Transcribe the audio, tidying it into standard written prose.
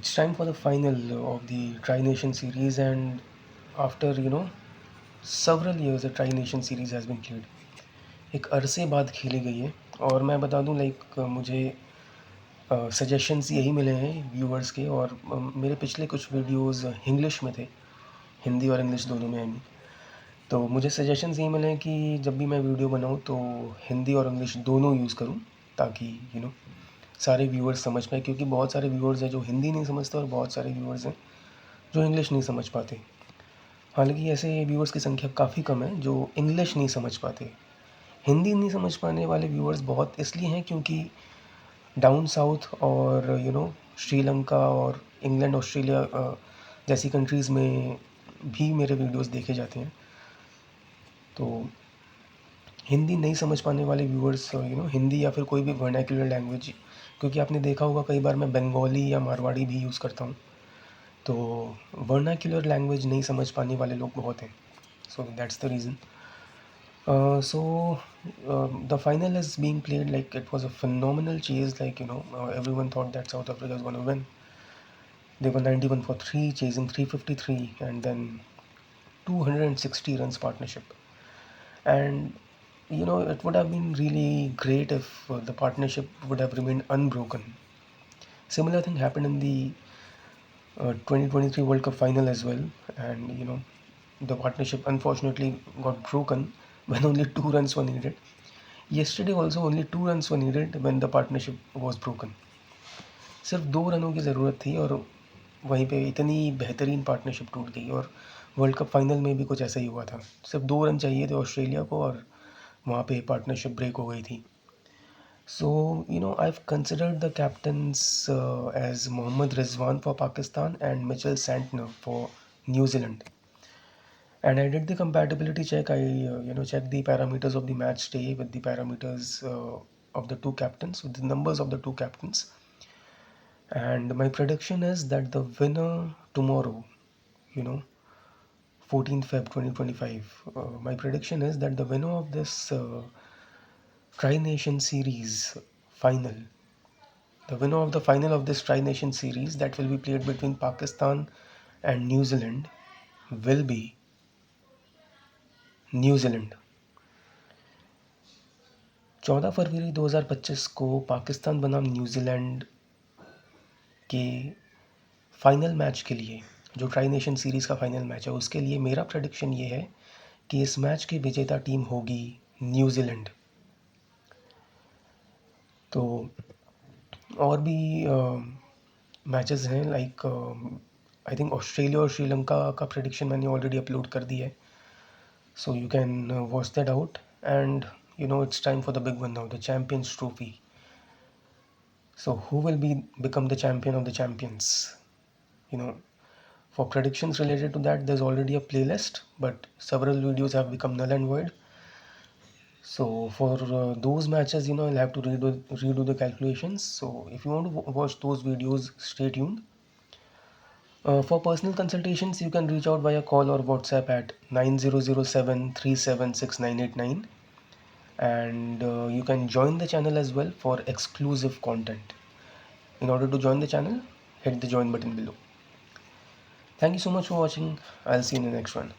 It's time for the final of the Tri Nation series, and after several years, the Tri Nation series has been played. एक अरसे बाद खेली गई है और मैं बता दूं मुझे सजेशंस यही मिले हैं व्यूअर्स के और मेरे पिछले कुछ वीडियोस इंग्लिश में थे, हिंदी और इंग्लिश दोनों में आई मीन। तो मुझे सजेशंस यही मिले हैं कि जब भी मैं वीडियो बनाऊं तो हिंदी और इंग्लिश दोनों यूज़ करूं, ताकि सारे व्यूअर्स समझ पाए, क्योंकि बहुत सारे व्यूअर्स हैं जो हिंदी नहीं समझते और बहुत सारे व्यूअर्स हैं जो इंग्लिश नहीं समझ पाते। हालांकि ऐसे व्यूअर्स की संख्या काफ़ी कम है जो इंग्लिश नहीं समझ पाते। हिंदी नहीं समझ पाने वाले व्यूअर्स बहुत इसलिए हैं क्योंकि डाउन साउथ और श्रीलंका और इंग्लैंड, ऑस्ट्रेलिया जैसी कंट्रीज़ में भी मेरे वीडियोस देखे जाते हैं। तो हिंदी नहीं समझ पाने वाले व्यूअर्स हिंदी या फिर कोई भी वर्नाक्युलर लैंग्वेज, क्योंकि आपने देखा होगा कई बार मैं बंगाली या मारवाड़ी भी यूज़ करता हूँ, तो वर्नाक्युलर लैंग्वेज नहीं समझ पाने वाले लोग बहुत हैं। So that's the reason. The final is being played like it was a phenomenal chase. Everyone thought that South Africa is going to win. They were 91 for 3, chasing 353, and then 260 runs partnership. And it would have been really great if the partnership would have remained unbroken. Similar thing happened in the 2023 World Cup final as well, and the partnership unfortunately got broken when only 2 runs were needed. Yesterday also only 2 runs were needed when the partnership was broken. सिर्फ 2 रनों की ज़रूरत थी और वहीं पे इतनी बेहतरीन पार्टनरशिप टूट गई। और वर्ल्ड कप फाइनल में भी कुछ ऐसा ही हुआ था, सिर्फ 2 रन चाहिए थे ऑस्ट्रेलिया को और वहाँ पे पार्टनरशिप ब्रेक हो गई थी। सो I've considered the captains as Mohammad Rizwan for Pakistan and Mitchell Santner for New Zealand. And I did the compatibility check. I checked the parameters of the match day with the parameters of the two captains, with the numbers of the two captains. And my prediction is that the winner tomorrow, you know, 14th Feb 2025, my prediction is that the winner of this Tri Nation Series final, the winner of the final of this Tri Nation Series that will be played between Pakistan and New Zealand will be New Zealand. 14 फरवरी 2025 को पाकिस्तान बनाम New Zealand के final match के लिए, जो tri nation series का final match है, उसके लिए मेरा प्रेडिक्शन ये है कि इस मैच की विजेता टीम होगी न्यूजीलैंड। तो और भी मैचेस हैं, लाइक आई थिंक ऑस्ट्रेलिया और श्रीलंका का प्रेडिक्शन मैंने ऑलरेडी अपलोड कर दिया है, so you can watch that out. And it's time for the big one now, the Champions Trophy. So who will become the champion of the champions? For predictions related to that, there's already a playlist, but several videos have become null and void. So for those matches, I'll have to redo the calculations. So if you want to watch those videos, stay tuned. For personal consultations, you can reach out via call or WhatsApp at 9007376989. And you can join the channel as well for exclusive content. In order to join the channel, hit the join button below. Thank you so much for watching. I'll see you in the next one.